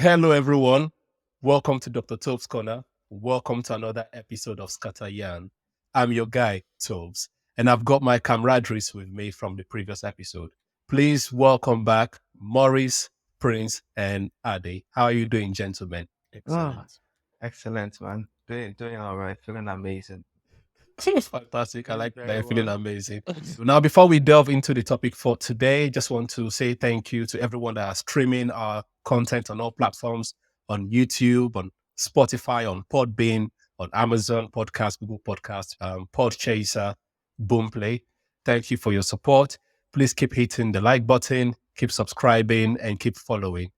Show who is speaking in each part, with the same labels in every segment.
Speaker 1: Hello, everyone. Welcome to Dr. Toves Corner. Welcome to another episode of Scatter Yarn. I'm your guy, Toves, and I've got my camaraderies with me from the previous episode. Please welcome back Maurice, Prince, and Ade. How are you doing, gentlemen?
Speaker 2: Oh,
Speaker 3: Excellent.
Speaker 2: excellent, man. Doing all right. Feeling amazing.
Speaker 1: Fantastic. I
Speaker 3: Doing
Speaker 1: like that
Speaker 3: very
Speaker 1: you're feeling
Speaker 3: well.
Speaker 1: amazing. Now, before we delve into the topic for today, just want to say thank you to everyone that are streaming our content on all platforms, on YouTube, on Spotify, on Podbean, on Amazon Podcast, Google Podcast, Podchaser, Boomplay. Thank you for your support. Please keep hitting the like button, keep subscribing, and keep following.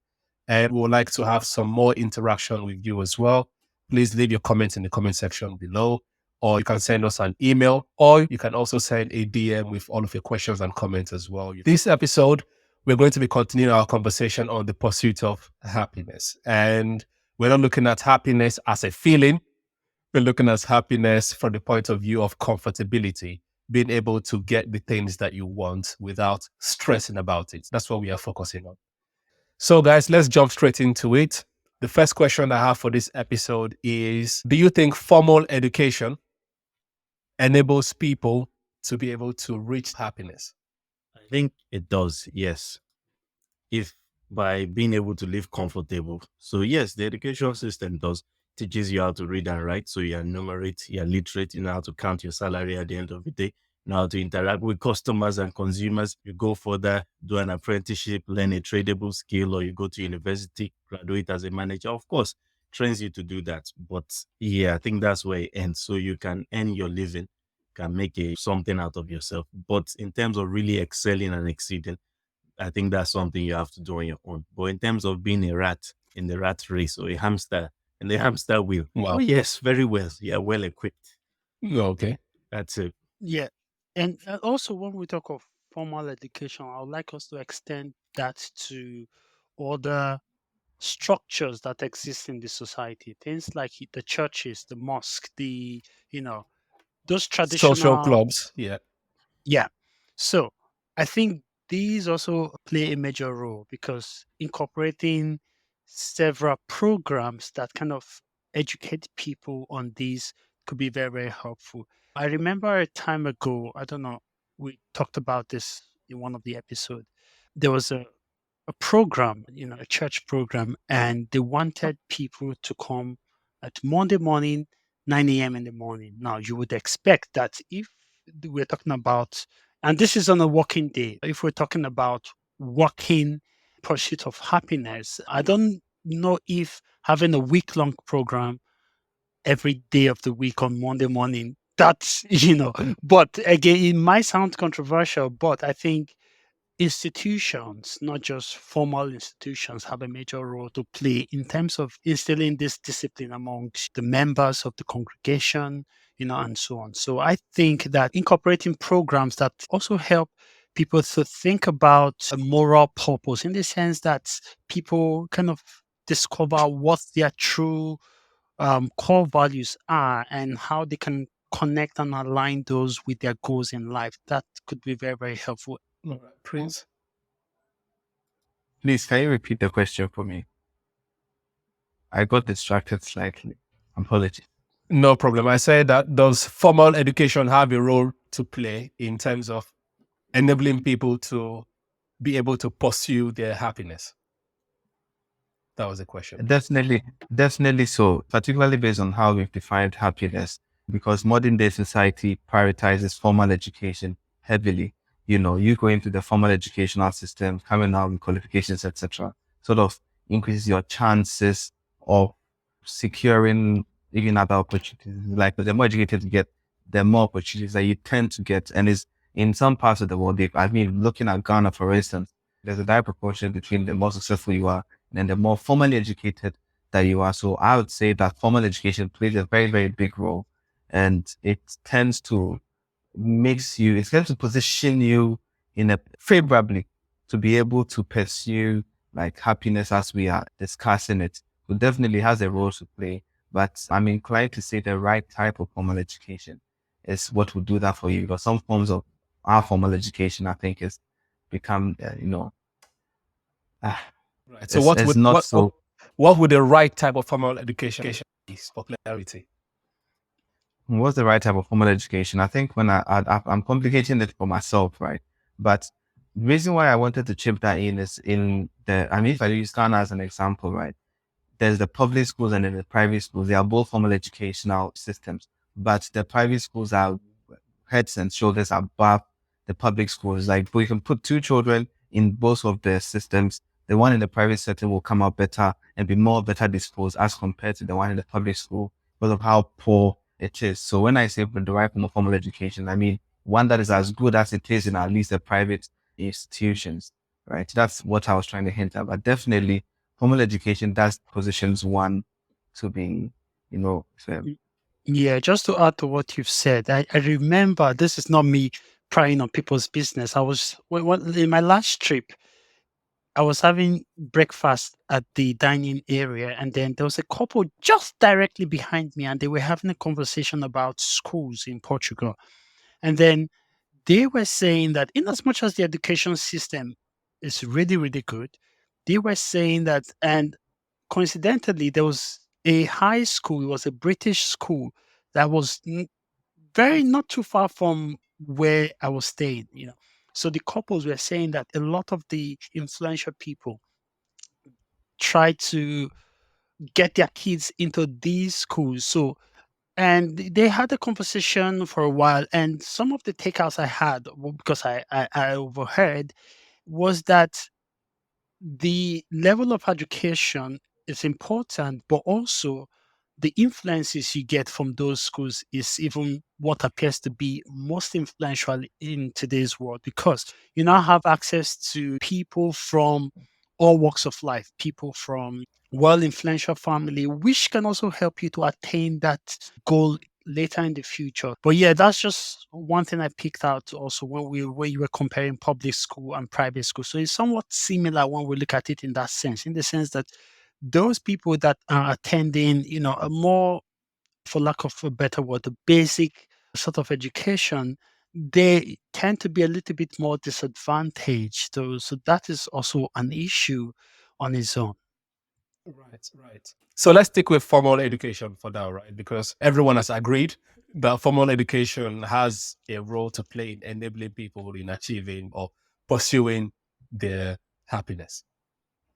Speaker 1: And we would like to have some more interaction with you as well. Please leave your comments in the comment section below, or you can send us an email, or you can also send a DM with all of your questions and comments as well. This episode, we're going to be continuing our conversation on the pursuit of happiness. And we're not looking at happiness as a feeling. We're looking at happiness from the point of view of comfortability, being able to get the things that you want without stressing about it. That's what we are focusing on. So, guys, let's jump straight into it. The first question I have for this episode is: do you think formal education enables people to be able to reach happiness?
Speaker 3: I think it does, yes. If by being able to live comfortable. So yes, the education system does teaches you how to read and write. So you're numerate, you're literate, you know how to count your salary at the end of the day, you know how to interact with customers and consumers. You go further, do an apprenticeship, learn a tradable skill, or you go to university, graduate as a manager. Of course, trains you to do that. But yeah, I think that's where it ends. So you can earn your living, can make something out of yourself. But in terms of really excelling and exceeding, I think that's something you have to do on your own. But in terms of being a rat in the rat race or a hamster in the hamster wheel, oh
Speaker 1: Wow.
Speaker 3: yes, very well. Yeah, well equipped.
Speaker 1: Okay.
Speaker 3: That's it.
Speaker 4: Yeah. And also, when we talk of formal education, I would like us to extend that to other structures that exist in the society. Things like the churches, the mosque, you know, those
Speaker 1: Social
Speaker 4: traditional.
Speaker 1: clubs. Yeah.
Speaker 4: Yeah. So I think these also play a major role because incorporating several programs that kind of educate people on these could be very, very helpful. I remember a time ago, I don't know, we talked about this in one of the episodes. There was a program, a church program, and they wanted people to come at Monday morning, 9 a.m. in the morning. Now, you would expect that if we're talking about, and this is on a working day, if we're talking about working pursuit of happiness, I don't know if having a week long program every day of the week on Monday morning, that's, but again, it might sound controversial, but I think institutions, not just formal institutions, have a major role to play in terms of instilling this discipline amongst the members of the congregation, and so on. So I think that incorporating programs that also help people to think about a moral purpose in the sense that people kind of discover what their true core values are and how they can connect and align those with their goals in life. That could be very, very helpful.
Speaker 1: All right. Prince.
Speaker 2: Please, can you repeat the question for me? I got distracted slightly. Apologies.
Speaker 1: No problem. I said that does formal education have a role to play in terms of enabling people to be able to pursue their happiness? That was the question.
Speaker 2: Definitely so, particularly based on how we've defined happiness, because modern day society prioritizes formal education heavily. You go into the formal educational system, coming out with qualifications, etc., sort of increases your chances of securing even other opportunities. Like the more educated you get, the more opportunities that you tend to get. And it's in some parts of the world, looking at Ghana, for instance, there's a direct proportion between the more successful you are and the more formally educated that you are. So I would say that formal education plays a very, very big role, and it tends to position you in a favorably to be able to pursue like happiness as we are discussing it. It definitely has a role to play, but I'm inclined to say the right type of formal education is what will do that for you, because some forms of our formal education, I think, is become,
Speaker 1: Right. So
Speaker 2: it's not so.
Speaker 1: What would the right type of formal education be for clarity?
Speaker 2: What's the right type of formal education? I think when I'm complicating it for myself, right? But the reason why I wanted to chip that in is if I use Ghana as an example, right? There's the public schools and then the private schools. They are both formal educational systems, but the private schools are heads and shoulders above the public schools. Like we can put two children in both of the systems. The one in the private setting will come out better and be more better disposed as compared to the one in the public school because of how poor it is. So when I say derived from a formal education, I mean one that is as good as it is in at least the private institutions, right? That's what I was trying to hint at. But definitely formal education does positions one to be,
Speaker 4: Yeah, just to add to what you've said, I remember this is not me prying on people's business. I was in my last trip, I was having breakfast at the dining area, and then there was a couple just directly behind me, and they were having a conversation about schools in Portugal. And then they were saying that, in as much as the education system is really, really good, they were saying that, and coincidentally, there was a high school, it was a British school that was very not too far from where I was staying, you know. So the couples were saying that a lot of the influential people try to get their kids into these schools. So, and they had a conversation for a while, and some of the takeouts I had, because I overheard, was that the level of education is important, but also the influences you get from those schools is even what appears to be most influential in today's world, because you now have access to people from all walks of life, people from well influential family, which can also help you to attain that goal later in the future. But yeah, that's just one thing I picked out also when you were comparing public school and private school. So it's somewhat similar when we look at it in that sense, in the sense that those people that are attending, you know, a more, for lack of a better word, the basic sort of education, they tend to be a little bit more disadvantaged. So that is also an issue on its own.
Speaker 1: Right, right. So let's stick with formal education for now, right? Because everyone has agreed that formal education has a role to play in enabling people in achieving or pursuing their happiness.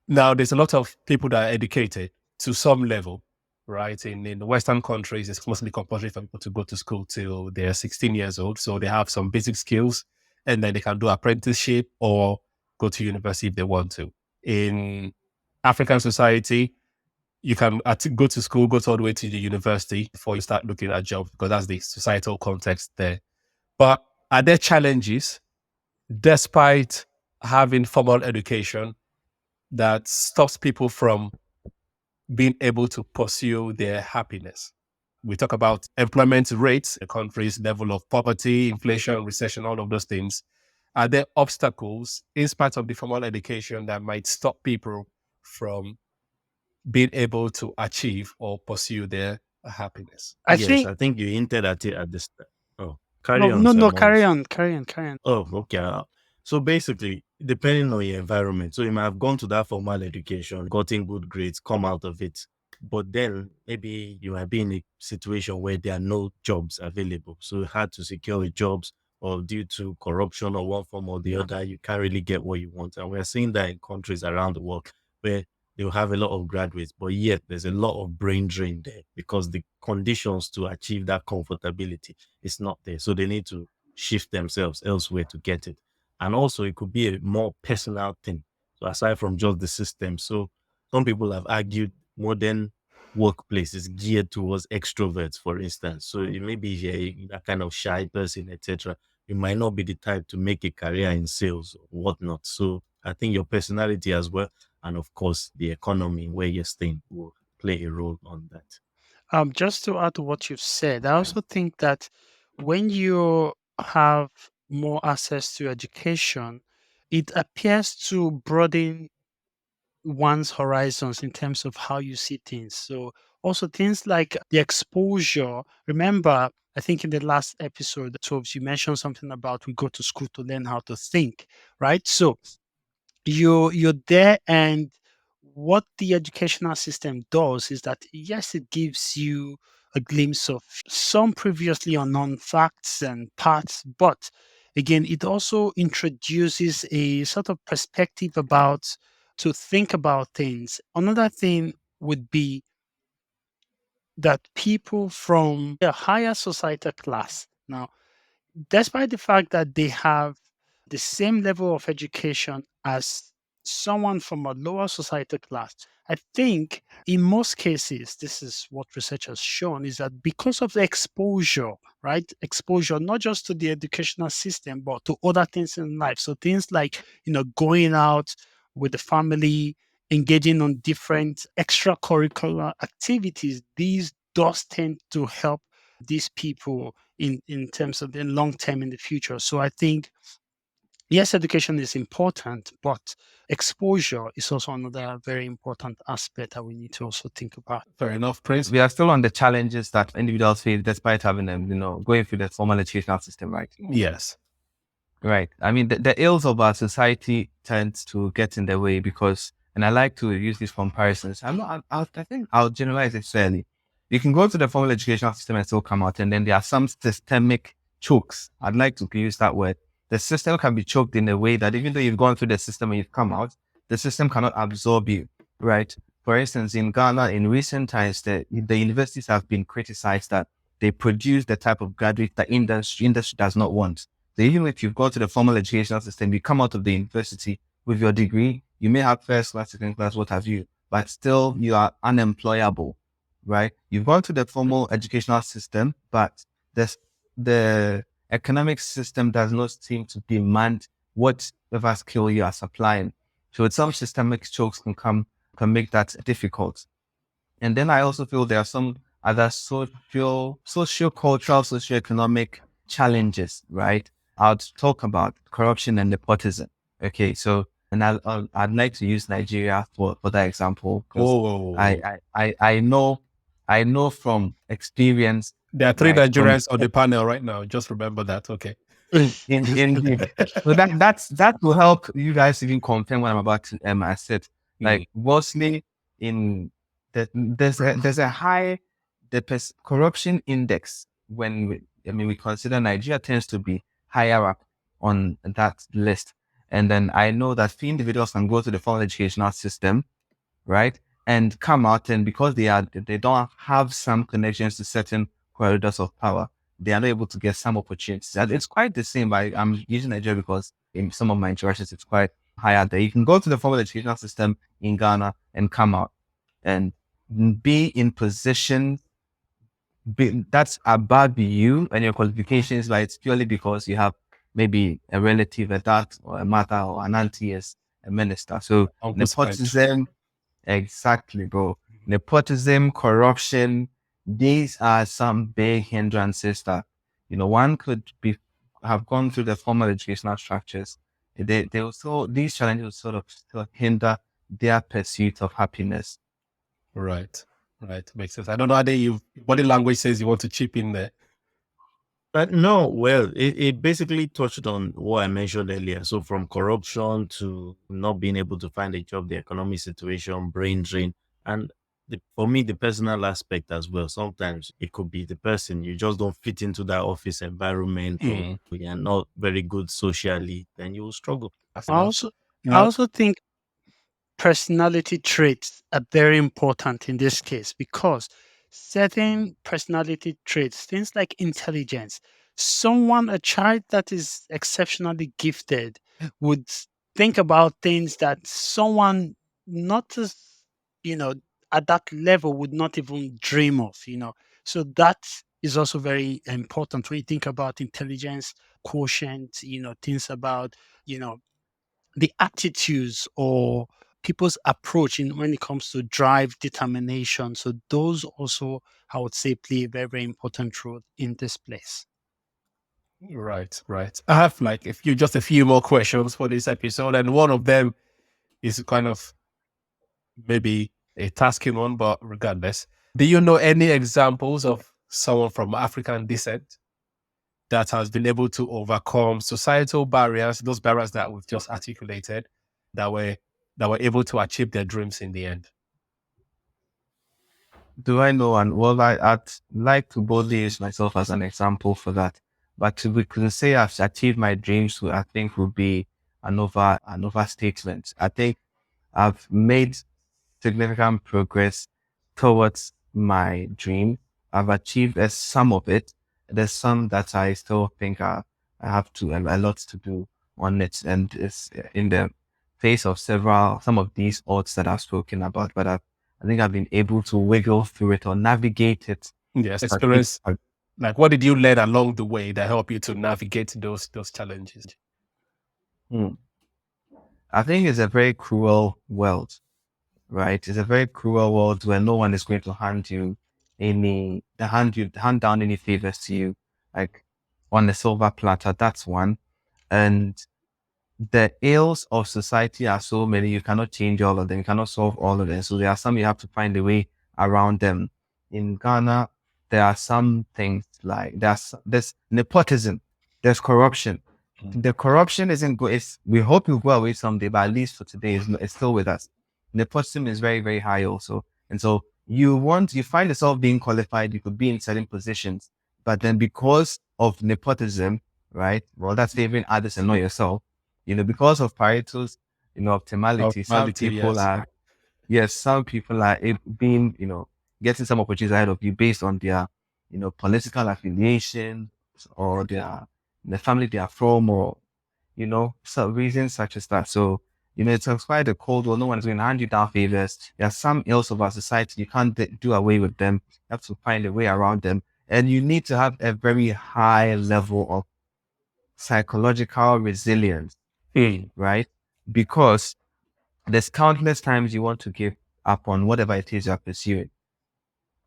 Speaker 1: Now, there's a lot of people that are educated to some level, right? In the Western countries, it's mostly compulsory for people to go to school till they're 16 years old. So they have some basic skills and then they can do apprenticeship or go to university if they want to. In African society, you can go to school, go all the way to the university before you start looking at jobs because that's the societal context there. But are there challenges despite having formal education that stops people from being able to pursue their happiness? We talk about employment rates, the country's level of poverty, inflation, recession, all of those things. Are there obstacles in spite of the formal education that might stop people from being able to achieve or pursue their happiness?
Speaker 4: I
Speaker 3: Yes,
Speaker 4: think
Speaker 3: I think you hinted at it at the start. Oh,
Speaker 4: no,
Speaker 3: carry on,
Speaker 4: no,
Speaker 3: Sir
Speaker 4: no, carry
Speaker 3: Morris.
Speaker 4: on, carry on, carry on.
Speaker 3: Oh, okay. So basically, depending on your environment, so you might have gone to that formal education, gotten good grades, come out of it, but then maybe you might be in a situation where there are no jobs available. So you had to secure a jobs, or due to corruption or one form or the other, you can't really get what you want. And we're seeing that in countries around the world where they'll have a lot of graduates, but yet there's a lot of brain drain there because the conditions to achieve that comfortability is not there. So they need to shift themselves elsewhere to get it. And also, it could be a more personal thing. So, aside from just the system, so some people have argued modern workplace is geared towards extroverts, for instance. So, you maybe you're that kind of shy person, etc. You might not be the type to make a career in sales or whatnot. So, I think your personality as well, and of course, the economy where you're staying will play a role on that.
Speaker 4: Just to add to what you've said, I also think that when you have more access to education, it appears to broaden one's horizons in terms of how you see things. So, also things like the exposure. Remember, I think in the last episode, Toves, you mentioned something about we go to school to learn how to think, right? So, you're there, and what the educational system does is that, yes, it gives you a glimpse of some previously unknown facts and paths, but again, it also introduces a sort of perspective about to think about things. Another thing would be that people from a higher societal class now, despite the fact that they have the same level of education as someone from a lower societal class, I think in most cases, this is what research has shown, is that because of the exposure, right? Exposure not just to the educational system, but to other things in life. So things like, going out with the family, engaging on different extracurricular activities, these does tend to help these people in terms of the long term in the future. So I think, yes, education is important, but exposure is also another very important aspect that we need to also think about.
Speaker 1: Fair enough, Prince.
Speaker 2: We are still on the challenges that individuals face despite having them, going through the formal educational system, right?
Speaker 1: Yes.
Speaker 2: Right. I mean, the ills of our society tends to get in the way because, and I like to use these comparisons. I think I'll generalize it fairly. You can go to the formal educational system and still come out, and then there are some systemic chokes. I'd like to use that word. The system can be choked in a way that even though you've gone through the system and you've come out, the system cannot absorb you, right? For instance, in Ghana, in recent times, the universities have been criticized that they produce the type of graduate that industry does not want. So even if you've gone to the formal educational system, you come out of the university with your degree, you may have first class, second class, what have you, but still you are unemployable, right? You've gone to the formal educational system, but the economic system does not seem to demand whatever skill you are supplying. So some systemic chokes can make that difficult. And then I also feel there are some other socio-cultural, socio-economic challenges, right? I'll talk about corruption and nepotism. Okay, so and I'd like to use Nigeria for that example because
Speaker 1: Oh,
Speaker 2: I know from experience,
Speaker 1: there are three
Speaker 2: right? From
Speaker 1: Nigerians on the panel right now. Just remember that. Okay.
Speaker 2: indeed. So that will help you guys even confirm what I'm about to I said. Like mostly in there's a high corruption index when we consider Nigeria tends to be higher up on that list. And then I know that few individuals can go to the formal educational system, right? And come out, and because they don't have some connections to certain corridors of power, they are not able to get some opportunities. And it's quite the same. I'm using Nigeria because in some of my interactions, it's quite higher there. You can go to the formal educational system in Ghana and come out and be in position that's above you and your qualifications, but it's purely because you have maybe a relative, a dad or a mother or an auntie as a minister. So nepotism, exactly, bro. Nepotism, corruption, these are some big hindrances that, one could have gone through the formal educational structures. They also, these challenges sort of still hinder their pursuit of happiness.
Speaker 1: Right. Makes sense. I don't know how body language says you want to chip in there.
Speaker 3: No, well, it basically touched on what I mentioned earlier. So from corruption to not being able to find a job, the economic situation, brain drain, and for me, the personal aspect as well. Sometimes it could be the person, you just don't fit into that office environment, or you're not very good socially, then you will struggle.
Speaker 4: I also think personality traits are very important in this case because certain personality traits, things like intelligence, a child that is exceptionally gifted would think about things that someone not as, you know, at that level would not even dream of. So that is also very important when you think about intelligence quotient, things about, you know, the attitudes or people's approach when it comes to drive determination. So those also, I would say, play a very, very important role in this place.
Speaker 1: Right. I have just a few more questions for this episode, and one of them is kind of maybe a tasking one, but regardless, do you know any examples of someone from African descent that has been able to overcome societal barriers, those barriers that we've just articulated, that were that were able to achieve their dreams in the end?
Speaker 2: Do I know? And well, I'd like to boldly use myself as an example for that. But to say I've achieved my dreams, I think would be an overstatement. I think I've made significant progress towards my dream. I've achieved some of it. There's some that I still think I have a lot to do on it. And it's in the face of some of these odds that I've spoken about, but I think I've been able to wiggle through it or navigate it.
Speaker 1: Yes, experience. Like, what did you learn along the way that helped you to navigate those challenges?
Speaker 2: I think it's a very cruel world, right? It's a very cruel world where no one is going to hand down any favors to you, like on a silver platter. That's one. And the ills of society are so many, you cannot change all of them. You cannot solve all of them. So there are some you have to find a way around them. In Ghana, there are some things like there's nepotism, there's corruption. The corruption isn't good. We hope you'll go away someday, but at least for today, it's still with us. Nepotism is very, very high also. And so you find yourself being qualified, you could be in certain positions, but then because of nepotism, right? Well, that's favoring others and not yourself. Because of Pareto's, optimality, some people are being, getting some opportunities ahead of you based on their, political affiliation or the family they are from, or, some reasons such as that. So, it's quite a cold world. No one's going to hand you down favors. There are some ills of our society. You can't do away with them. You have to find a way around them. And you need to have a very high level of psychological resilience, right? Because there's countless times you want to give up on whatever it is you're pursuing.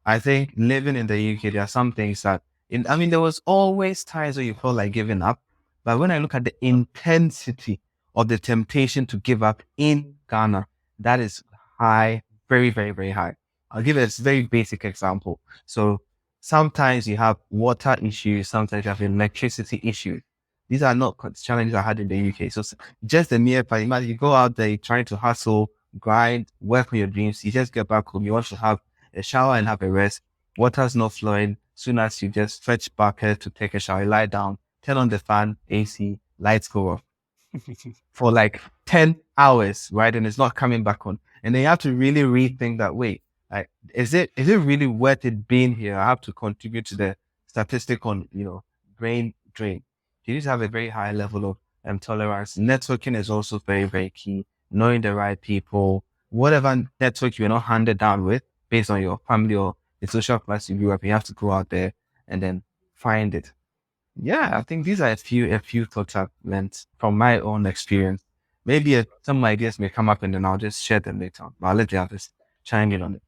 Speaker 2: I think living in the UK, there are some things there was always times where you felt like giving up. But when I look at the intensity of the temptation to give up in Ghana, that is high, very, very, very high. I'll give a very basic example. So sometimes you have water issues, sometimes you have electricity issues. These are not challenges I had in the UK. So just the mere fact, imagine you go out there trying to hustle, grind, work on your dreams. You just get back home. You want to have a shower and have a rest. Water's not flowing. Soon as you just fetch bucket to take a shower, you lie down, turn on the fan, AC, lights go off for like 10 hours, right? And it's not coming back on. And then you have to really rethink that way. Like, is it really worth it being here? I have to contribute to the statistic on, brain drain. You need to have a very high level of tolerance. Networking is also very, very key. Knowing the right people, whatever network you're not handed down with based on your family or the social class you grew up, you have to go out there and then find it. Yeah, I think these are a few thoughts I've learned from my own experience. Maybe some ideas may come up and then I'll just share them later on. But I'll let the others chime in on it.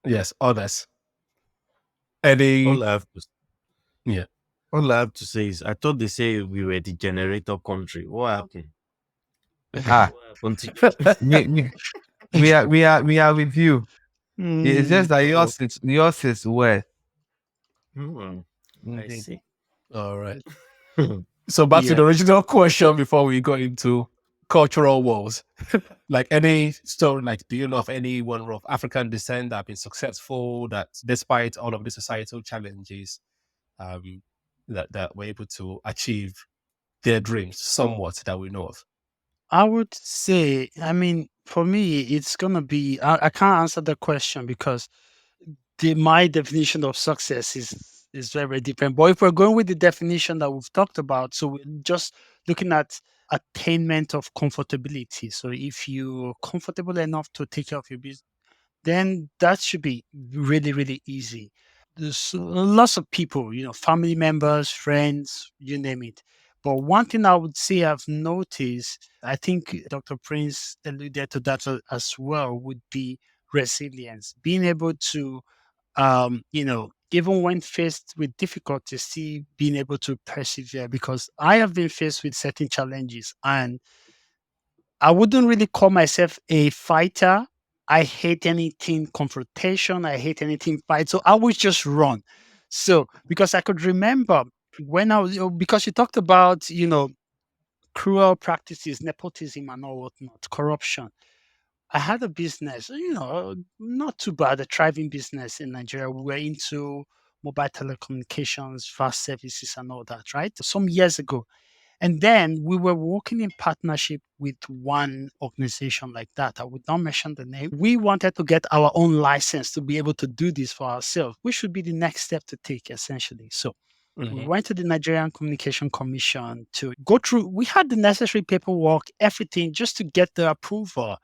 Speaker 1: Yes, others. Eddie.
Speaker 3: All I have to
Speaker 1: Yeah.
Speaker 3: All I have to say is, I thought they say we were the generator country. What happened?
Speaker 2: We are with you. It's just that yours is worth.
Speaker 3: I see.
Speaker 1: All right. So back to the original question before we go into cultural wars. Like, any story, like, do you know of anyone of African descent that have been successful, that despite all of the societal challenges, that were able to achieve their dreams somewhat, that we know of?
Speaker 4: I would say, for me, it's gonna be. I can't answer the question because my definition of success is very, very different. But if we're going with the definition that we've talked about, so we're just looking at attainment of comfortability. So if you're comfortable enough to take care of your business, then that should be really, really easy. There's lots of people, family members, friends, you name it. But one thing I would say I've noticed, I think Dr. Prince alluded to that as well, would be resilience. Being able to, even when faced with difficulties, see being able to persevere. Because I have been faced with certain challenges and I wouldn't really call myself a fighter. I hate anything confrontation. I hate anything fight. So I would just run. So because I could remember when I was, because you talked about, cruel practices, nepotism and all whatnot, corruption. I had a business, not too bad, a thriving business in Nigeria. We were into mobile telecommunications, fast services, and all that, right? Some years ago. And then we were working in partnership with one organization like that. I would not mention the name. We wanted to get our own license to be able to do this for ourselves, which should be the next step to take, essentially. So we went to the Nigerian Communication Commission to go through. We had the necessary paperwork, everything, just to get the approval.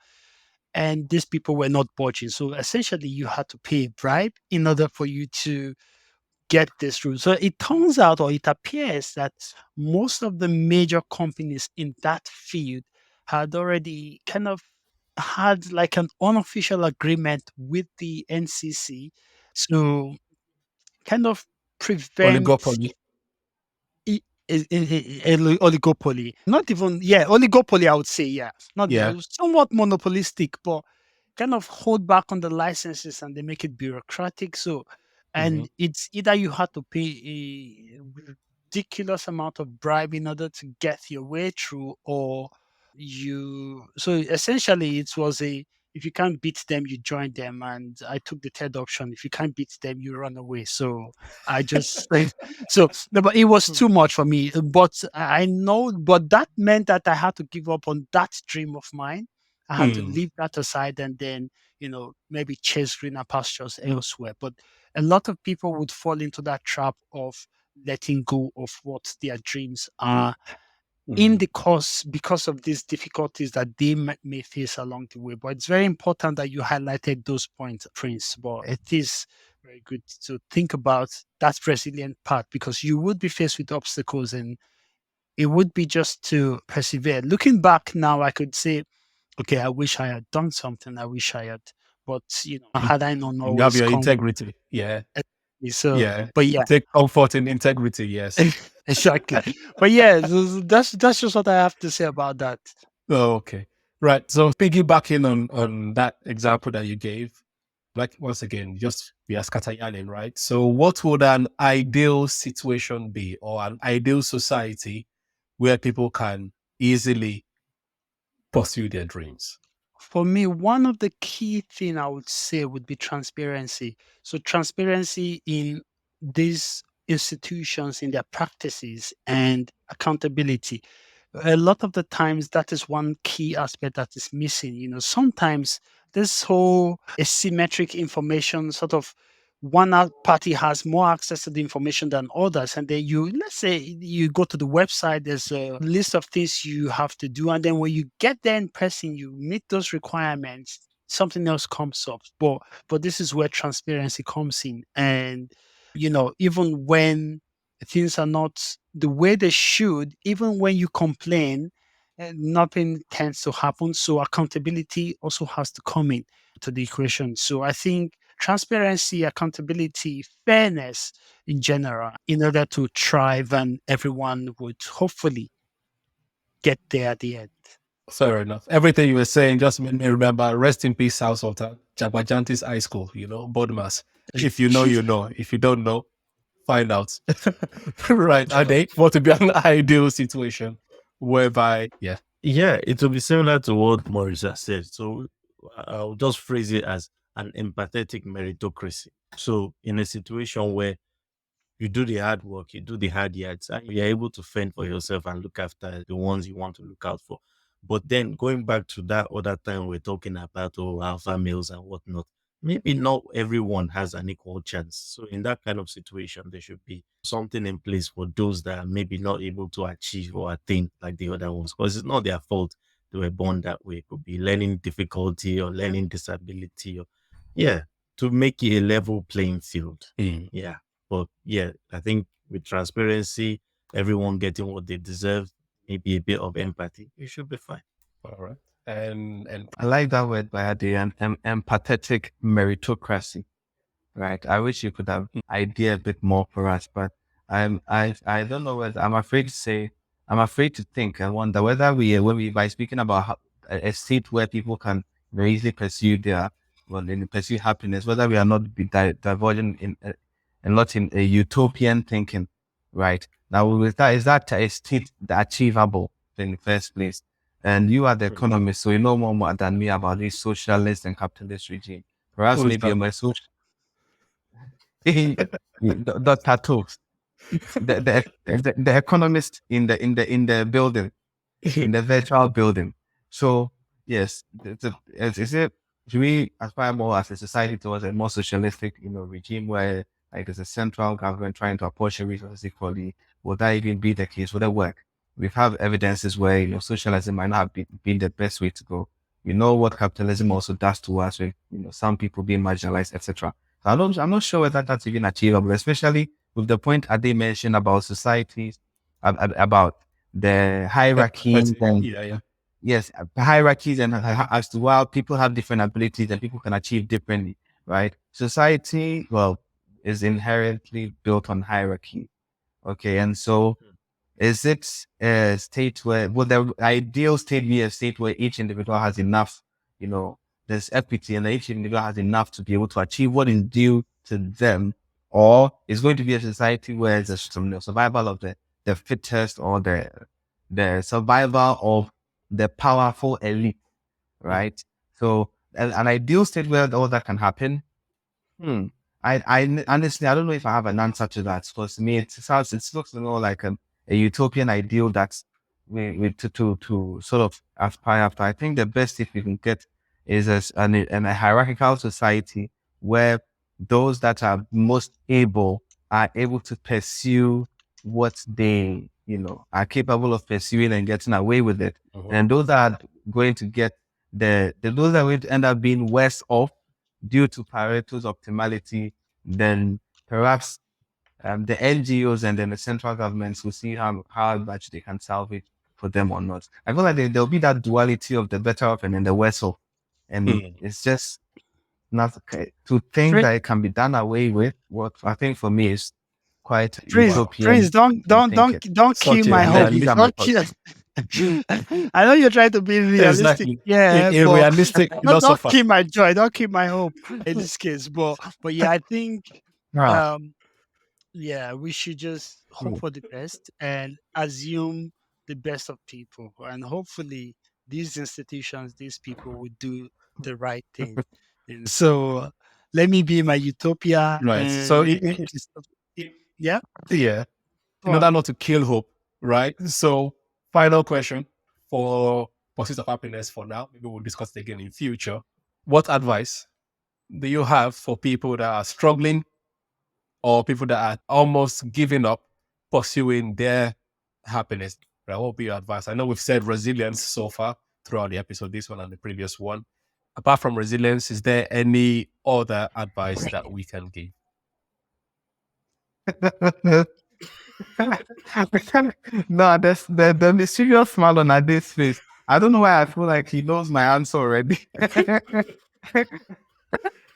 Speaker 4: And these people were not budging. So essentially, you had to pay a bribe in order for you to get this through. So it turns out, or it appears that most of the major companies in that field had already kind of had like an unofficial agreement with the NCC to kind of prevent
Speaker 1: Oligopoly.
Speaker 4: oligopoly. Not even, yeah, oligopoly, I would say, yeah. Not
Speaker 1: Yeah.
Speaker 4: somewhat monopolistic, but kind of hold back on the licenses and they make it bureaucratic. So, and it's either you have to pay a ridiculous amount of bribe in order to get your way through, or so essentially it was if you can't beat them, you join them. And I took the third option. If you can't beat them, you run away. So I just, so, no, but it was too much for me. But I know, but that meant that I had to give up on that dream of mine. I had to leave that aside and then, maybe chase greener pastures elsewhere. But a lot of people would fall into that trap of letting go of what their dreams are in the course because of these difficulties that they may face along the way. But it's very important that you highlighted those points, Prince. But it is very good to think about that resilient part because you would be faced with obstacles and it would be just to persevere. Looking back now, I could say, okay, I wish I had done something. I wish I had, but had I not
Speaker 1: You have
Speaker 4: always
Speaker 1: your
Speaker 4: come.
Speaker 1: integrity. Yeah.
Speaker 4: So,
Speaker 1: Yeah.
Speaker 4: but yeah,
Speaker 1: Take comfort in integrity. Yes.
Speaker 4: exactly. But yeah, that's just what I have to say about that.
Speaker 1: Oh, okay. Right. So piggybacking on that example that you gave, like once again, just we are scatteryarning, right? So what would an ideal situation be or an ideal society where people can easily pursue their dreams?
Speaker 4: For me, one of the key thing I would say would be transparency. So transparency in these institutions, in their practices and accountability. A lot of the times that is one key aspect that is missing. Sometimes this whole asymmetric information sort of party has more access to the information than others. And then let's say you go to the website, there's a list of things you have to do. And then when you get there in person, you meet those requirements, something else comes up. But this is where transparency comes in. And, even when things are not the way they should, even when you complain, nothing tends to happen. So accountability also has to come in to the equation. So I think transparency, accountability, fairness in general, in order to thrive, and everyone would hopefully get there at the end.
Speaker 1: Fair enough. Everything you were saying just made me remember rest in peace, South Sultan, Jagbajanti's high school, Bodmas. If you know, you know. If you don't know, find out. Right. And they want to be an ideal situation whereby, yeah.
Speaker 3: Yeah, it will be similar to what Maurice said. So I'll just phrase it as an empathetic meritocracy. So in a situation where you do the hard work, you do the hard yards, and you're able to fend for yourself and look after the ones you want to look out for. But then going back to that other time we're talking about alpha males and whatnot, maybe not everyone has an equal chance. So in that kind of situation, there should be something in place for those that are maybe not able to achieve or attain like the other ones, because it's not their fault they were born that way. It could be learning difficulty or learning disability or yeah, to make it a level playing field. Yeah. But yeah, I think with transparency, everyone getting what they deserve, maybe a bit of empathy, you should be fine.
Speaker 1: All right. And
Speaker 2: I like that word, Bayade, an empathetic meritocracy. Right. I wish you could have idea a bit more for us, but I don't know whether I'm afraid to think. I wonder whether by speaking about a state where people can very easily pursue pursue happiness, whether we are not diverging in a lot in a utopian thinking, right? Now, with that, is that a state achievable in the first place? And you are the economist, so you know more than me about this socialist and capitalist regime. Perhaps
Speaker 1: Who is
Speaker 2: maybe
Speaker 1: that?
Speaker 2: you're my social. Dr. Toves, the economist in the building, in the virtual building. So yes, is it, should we aspire more as a society towards a more socialistic, regime where like there's a central government trying to apportion resources equally? Would that even be the case? Would that work? We have evidences where socialism might not have been the best way to go. You know what capitalism also does to us with some people being marginalized, etc. So I'm not sure whether that's even achievable, especially with the point Ade mentioned about societies, about the hierarchy, and
Speaker 1: Yeah.
Speaker 2: yes, hierarchies, and as to how people have different abilities and people can achieve differently, right? Society, well, is inherently built on hierarchy. Okay, and so is it a state where, would the ideal state be a state where each individual has enough, there's equity and each individual has enough to be able to achieve what is due to them? Or is going to be a society where there's some survival of the fittest, or the survival of the powerful elite, right? So an ideal state where all that can happen. Honestly, I don't know if I have an answer to that, because to me, it looks more like a utopian ideal that's we to sort of aspire after. I think the best if we can get is a hierarchical society where those that are most able are able to pursue what they, are capable of pursuing and getting away with it. And those that are going to get those that are going to end up being worse off due to Pareto's optimality, then perhaps the NGOs and then the central governments will see how much they can salvage for them or not. I feel like there'll be that duality of the better off and then the worse off. And it's just not okay. To think
Speaker 4: Prince,
Speaker 2: that it can be done away with, what I think for me is quite
Speaker 4: Prince,
Speaker 1: Wow.
Speaker 2: utopian in thinking.
Speaker 4: don't kill
Speaker 1: Such a
Speaker 4: my
Speaker 2: And then
Speaker 4: hope.
Speaker 2: these are
Speaker 1: realist.
Speaker 2: my
Speaker 4: Don't
Speaker 2: thoughts.
Speaker 4: kill. I know you're trying to be realistic,
Speaker 1: Exactly.
Speaker 4: yeah,
Speaker 1: A
Speaker 4: but
Speaker 1: realistic
Speaker 4: don't
Speaker 1: philosopher.
Speaker 4: kill my joy. Don't kill my hope in this case. But yeah, I think
Speaker 2: Ah,
Speaker 4: um yeah, we should just hope for the best and assume the best of people, and hopefully these institutions, these people will do the right thing. And so let me be my utopia
Speaker 1: Right. So,
Speaker 4: and yeah,
Speaker 1: yeah,
Speaker 4: go
Speaker 1: in order
Speaker 4: on.
Speaker 1: not to kill hope, right? So, final question for pursuit of happiness for now. Maybe we'll discuss it again in future. What advice do you have for people that are struggling or people that are almost giving up pursuing their happiness? Right? What would be your advice? I know we've said resilience so far throughout the episode, this one and the previous one. Apart from resilience, is there any other advice that we can give?
Speaker 2: no, there's the mysterious smile on Ade's face. I don't know why I feel like he knows my answer already.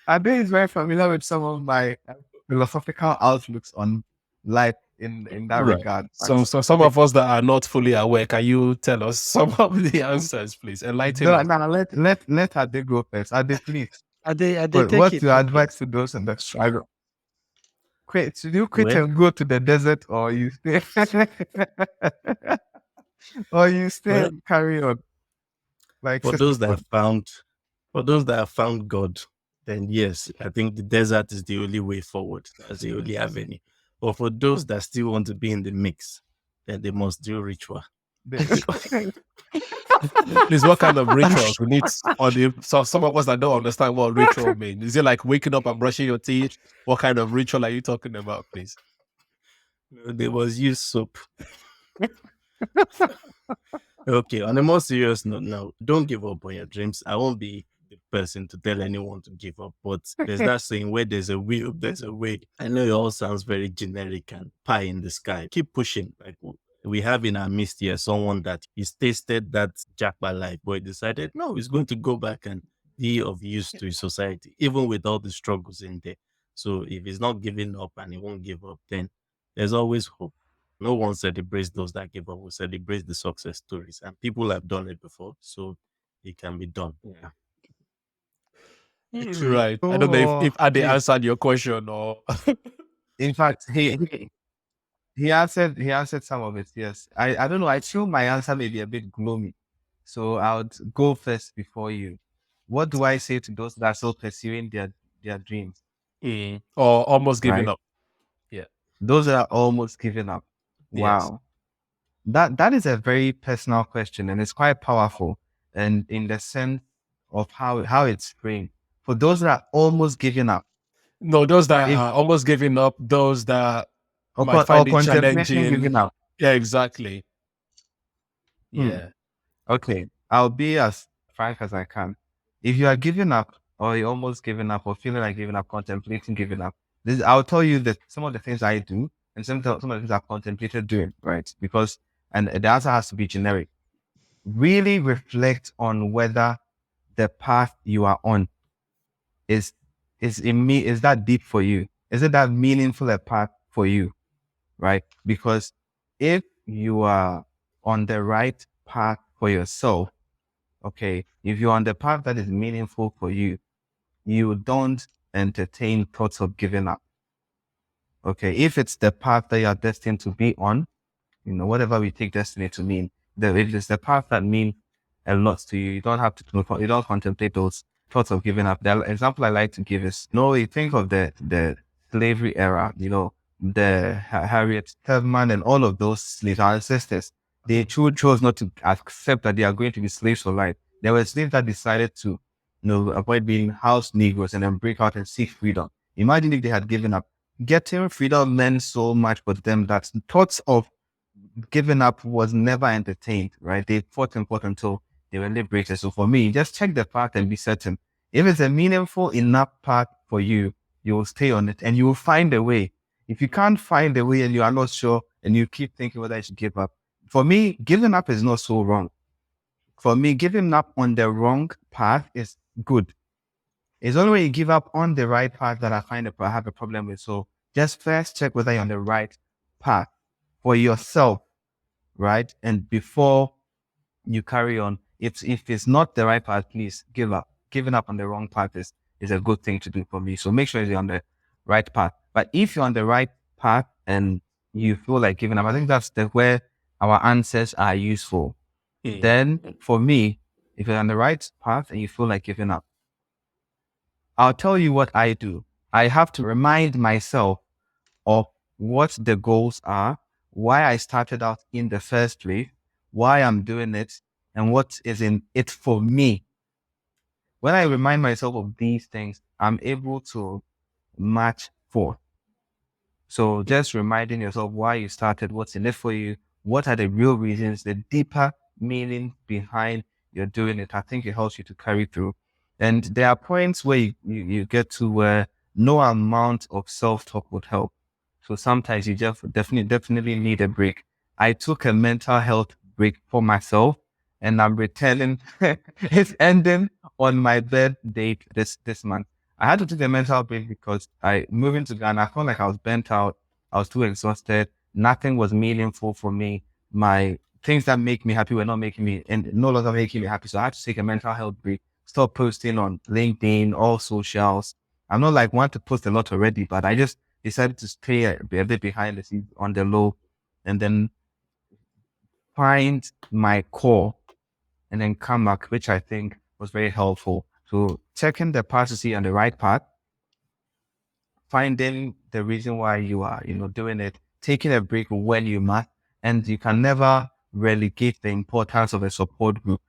Speaker 2: Ade is very familiar with some of my philosophical outlooks on life in that
Speaker 1: Right.
Speaker 2: regard.
Speaker 1: So some of us that are not fully aware, can you tell us some of the answers, please? Enlighten
Speaker 2: No,
Speaker 1: us.
Speaker 2: no, let Ade go first. Ade, please.
Speaker 4: Are they take
Speaker 2: What's
Speaker 4: it?
Speaker 2: your advice to those in the struggle? Should you quit
Speaker 3: Well,
Speaker 2: and go to the desert, or you stay, or you stay
Speaker 3: well,
Speaker 2: and carry on like
Speaker 3: for
Speaker 2: Sister
Speaker 3: those that
Speaker 2: Paul?
Speaker 3: have found, for those that have found God, then yes, I think the desert is the only way forward. That's the only avenue. But for those that still want to be in the mix, then they must do ritual.
Speaker 1: Please, what kind of
Speaker 4: I'm
Speaker 1: rituals we need on the so some of us that don't understand what ritual means. Is it like waking up and brushing your teeth? What kind of ritual are you talking about, please?
Speaker 3: They must use soap. Okay, on a more serious note, now don't give up on your dreams. I won't be the person to tell anyone to give up, but there's that saying, where there's a will, there's a way. I know it all sounds very generic and pie in the sky. Keep pushing. Like we have in our midst here someone that he's tasted that jackpot life, but he decided no, he's going to go back and be of use to his society, even with all the struggles in there. So if he's not giving up and he won't give up, then there's always hope. No one celebrates those that give up. We celebrate the success stories, and people have done it before, so it can be done. Yeah.
Speaker 1: Right. I don't know
Speaker 2: Oh,
Speaker 1: if Ade answered your question or
Speaker 2: in fact, he answered some of it. Yes, I don't know. I feel my answer may be a bit gloomy. So I would go first before you. What do I say to those that are still pursuing their dreams,
Speaker 1: Or almost giving
Speaker 2: right?
Speaker 1: up. Yeah.
Speaker 2: Those that are almost giving up.
Speaker 1: Yes.
Speaker 2: Wow. That is a very personal question, and it's quite powerful, and in the sense of how it's framed. For those that are almost giving up,
Speaker 1: No, those that
Speaker 2: if
Speaker 1: are almost giving up, those that might
Speaker 2: or
Speaker 1: find it
Speaker 2: contemplating
Speaker 1: challenging.
Speaker 2: giving up.
Speaker 1: Yeah, exactly.
Speaker 2: Hmm.
Speaker 1: Yeah.
Speaker 2: Okay, I'll be as frank as I can. If you are giving up, or you're almost giving up, or feeling like giving up, contemplating giving up, I'll tell you that some of the things I do, and some of the things I've contemplated doing, right? Because, and the answer has to be generic. Really reflect on whether the path you are on is is that deep for you? Is it that meaningful a path for you? Right? Because if you are on the right path for yourself, okay, if you're on the path that is meaningful for you, you don't entertain thoughts of giving up. Okay, if it's the path that you are destined to be on, whatever we take destiny to mean, if it's the path that means a lot to you, you don't contemplate those thoughts of giving up. The example I like to give is, you think of the slavery era, the Harriet Tubman and all of those slaves, our ancestors, they chose not to accept that they are going to be slaves for life. There were slaves that decided to, avoid being house Negroes and then break out and seek freedom. Imagine if they had given up. Getting freedom meant so much for them that thoughts of giving up was never entertained, right? They fought and fought until they were liberated. So for me, just check the path and be certain. If it's a meaningful enough path for you, you will stay on it and you will find a way. If you can't find a way and you are not sure and you keep thinking whether you should give up, for me, giving up is not so wrong. For me, giving up on the wrong path is good. It's only when you give up on the right path that I have a problem with. So just first check whether you're on the right path for yourself, right? And before you carry on, if it's not the right path, please give up. Giving up on the wrong path is a good thing to do for me. So make sure you're on the right path. But if you're on the right path and you feel like giving up, I think that's where our answers are useful. Then for me, if you're on the right path and you feel like giving up, I'll tell you what I do. I have to remind myself of what the goals are, why I started out in the first place, why I'm doing it, and what is in it for me. When I remind myself of these things, I'm able to march forth. So just reminding yourself why you started, what's in it for you, what are the real reasons, the deeper meaning behind you're doing it. I think it helps you to carry through. And there are points where you get to where no amount of self-talk would help. So sometimes you just definitely need a break. I took a mental health break for myself and I'm returning. It's ending on my bed date this month. I had to take a mental break because moving to Ghana, I felt like I was burnt out. I was too exhausted. Nothing was meaningful for me. My things that make me happy were not making me and no longer making me happy. So I had to take a mental health break. Stop posting on LinkedIn, all socials. I'm not like want to post a lot already, but I just decided to stay a bit behind the scenes on the low and then find my core and then come back, which I think was very helpful. So checking the path to see on the right path, finding the reason why you are, doing it, taking a break when you must, and you can never relegate the importance of a support group.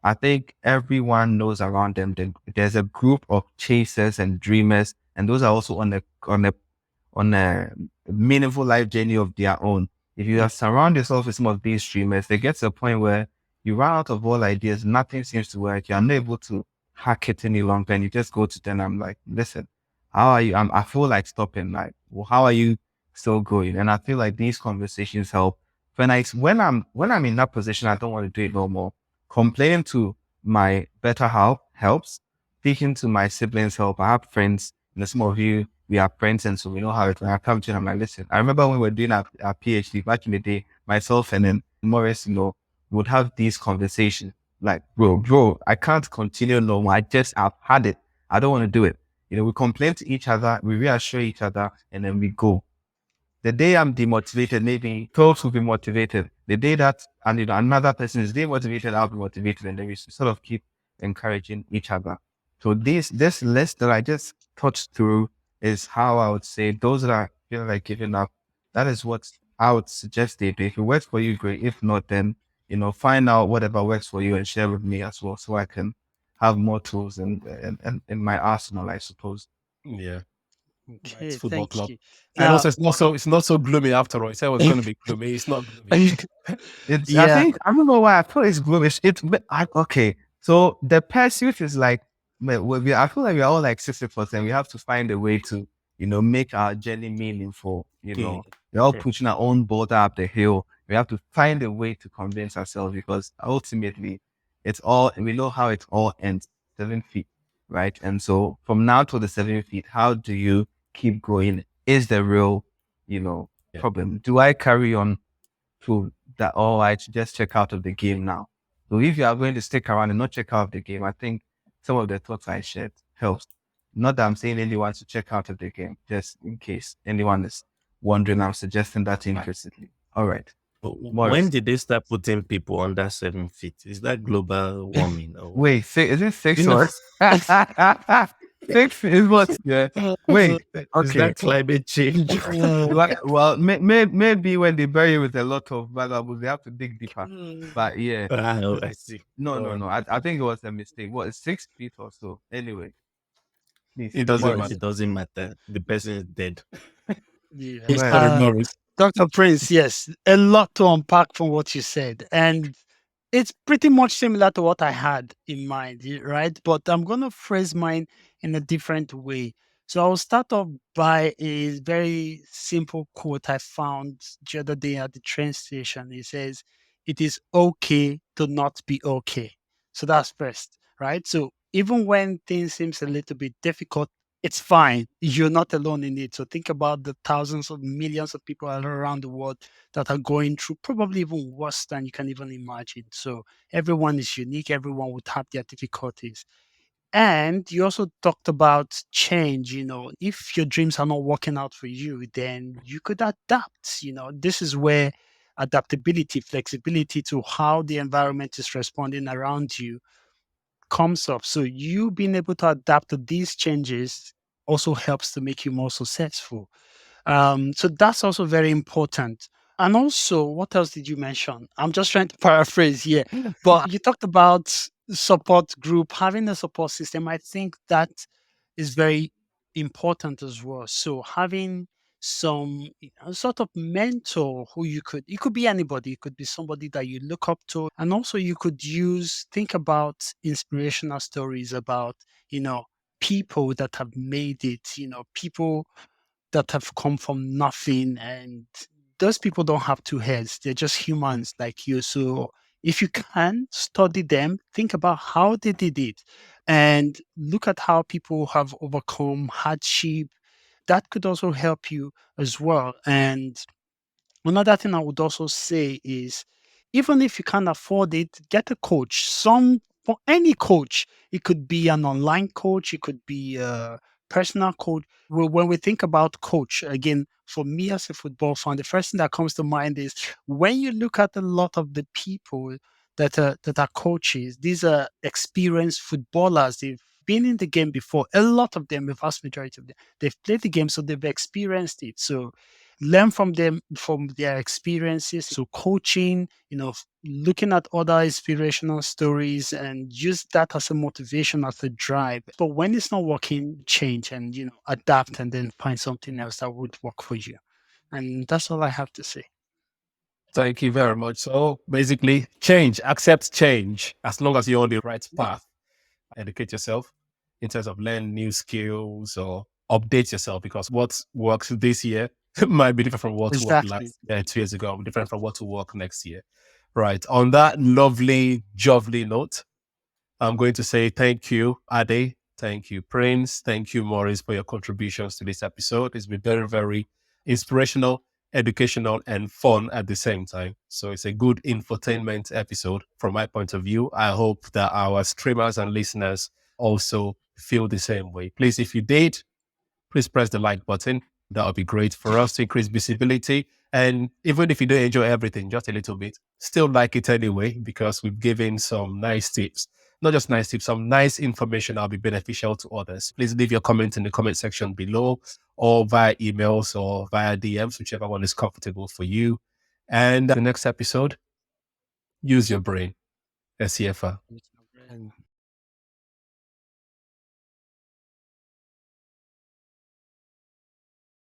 Speaker 2: I think everyone knows around them that there's a group of chasers and dreamers, and those are also on a meaningful life journey of their own. If you surround yourself with some of these streamers, they get to a point where you run out of all ideas, nothing seems to work, you're unable to hack it any longer, and you just go to them. I'm like, listen, how are you? I feel like stopping. Like, well, how are you still going? And I feel like these conversations help. When I'm in that position, I don't want to do it no more. Complaining to my better half helps. Speaking to my siblings help. I have friends, some of you, we are friends, and so we know how it. When I come to them, I'm like, listen. I remember when we were doing our PhD back in the day, myself and then Morris, would have these conversations. Like, bro, I can't continue no more. I've had it. I don't want to do it. We complain to each other, we reassure each other, and then we go. The day I'm demotivated, maybe Toves will be motivated. the day that, and another person is demotivated, I'll be motivated, and then we sort of keep encouraging each other. So this list that I just touched through is how I would say those that are feel like giving up. That is what I would suggest they do. If it works for you, great. If not, then find out whatever works for you and share with me as well, so I can have more tools in my arsenal, I suppose.
Speaker 1: Yeah. It's
Speaker 4: Okay,
Speaker 1: football
Speaker 4: thank
Speaker 1: club.
Speaker 4: you.
Speaker 1: And
Speaker 4: Now,
Speaker 1: also it's not so gloomy after all. He said it was going to be gloomy. It's not gloomy.
Speaker 2: It's I
Speaker 4: yeah,
Speaker 2: think I don't know why I feel it's gloomy. Okay. So the pursuit is like I feel like we're all like Sisyphus, and we have to find a way to make our journey meaningful. We're all pushing our own boulder up the hill. We have to find a way to convince ourselves, because ultimately we know how it all ends, 7 feet, right? And so from now to the 7 feet, how do you keep going is the real
Speaker 1: Yeah.
Speaker 2: problem. Do I carry on to that, oh, I should just check out of the game now? So if you are going to stick around and not check out of the game, I think some of the thoughts I shared helps. Not that I'm saying anyone should check out of the game, just in case anyone is wondering, I'm suggesting that implicitly. All right.
Speaker 3: When
Speaker 2: Morris.
Speaker 3: did they start putting people under 7 feet? Is that global warming? Or
Speaker 2: Wait, is it 6
Speaker 3: you know,
Speaker 2: or 6 is what? Yeah. Wait.
Speaker 3: is
Speaker 2: Okay.
Speaker 3: that climate change?
Speaker 2: Well, maybe when they bury with a lot of valuables, they have to dig deeper. But yeah,
Speaker 3: I see.
Speaker 2: no. I think it was a mistake. What, 6 feet or so? Anyway, please,
Speaker 1: It doesn't
Speaker 2: Morris.
Speaker 1: matter.
Speaker 3: It doesn't matter. The person is dead.
Speaker 4: yeah.
Speaker 1: Sorry,
Speaker 2: Well,
Speaker 1: Morris.
Speaker 4: Dr. Prince, yes, a lot to unpack from what you said. And it's pretty much similar to what I had in mind, right? But I'm going to phrase mine in a different way. So I'll start off by a very simple quote I found the other day at the train station. It says, "It is okay to not be okay." So that's first, right? So even when things seems a little bit difficult, it's fine. You're not alone in it. So think about the thousands of millions of people all around the world that are going through probably even worse than you can even imagine. So everyone is unique. Everyone would have their difficulties. And you also talked about change. If your dreams are not working out for you, then you could adapt. This is where adaptability, flexibility to how the environment is responding around you comes up. So you being able to adapt to these changes also helps to make you more successful. So that's also very important. And also, what else did you mention? I'm just trying to paraphrase here, but you talked about support group, having a support system. I think that is very important as well. So having some sort of mentor who it could be anybody, it could be somebody that you look up to. And also you could think about inspirational stories about, people that have made it, people that have come from nothing, and those people don't have two heads. They're just humans like you. So if you can study them, think about how they did it and look at how people have overcome hardship. That could also help you as well. And another thing I would also say is, even if you can't afford it, get a coach. For any coach, it could be an online coach, it could be a personal coach. When we think about coach, again, for me as a football fan, the first thing that comes to mind is when you look at a lot of the people that are coaches, these are experienced footballers. They've been in the game before. A lot of them, the vast majority of them, they've played the game, so they've experienced it. So learn from them, from their experiences. So coaching, looking at other inspirational stories and use that as a motivation, as a drive. But when it's not working, change and adapt, and then find something else that would work for you. And that's all I have to say.
Speaker 1: Thank you very much. So basically, accept change as long as you're on the right path. Educate yourself in terms of learn new skills or update yourself, because what works this year might be different from what worked
Speaker 4: Exactly.
Speaker 1: 2 years ago, different from what will work next year. Right. On that lovely, jovely note, I'm going to say thank you, Ade. Thank you, Prince. Thank you, Maurice, for your contributions to this episode. It's been very, very inspirational, educational, and fun at the same time. So it's a good infotainment episode from my point of view. I hope that our streamers and listeners also feel the same way. Please, if you did, please press the like button. That would be great for us to increase visibility And even if you don't enjoy everything, just a little bit, still like it anyway, because we've given some nice tips. Not just nice tips, some nice information that'll be beneficial to others. Please leave your comment in the comment section below, or via emails or via DMs, whichever one is comfortable for you. And the next episode, use your brain. SCFR.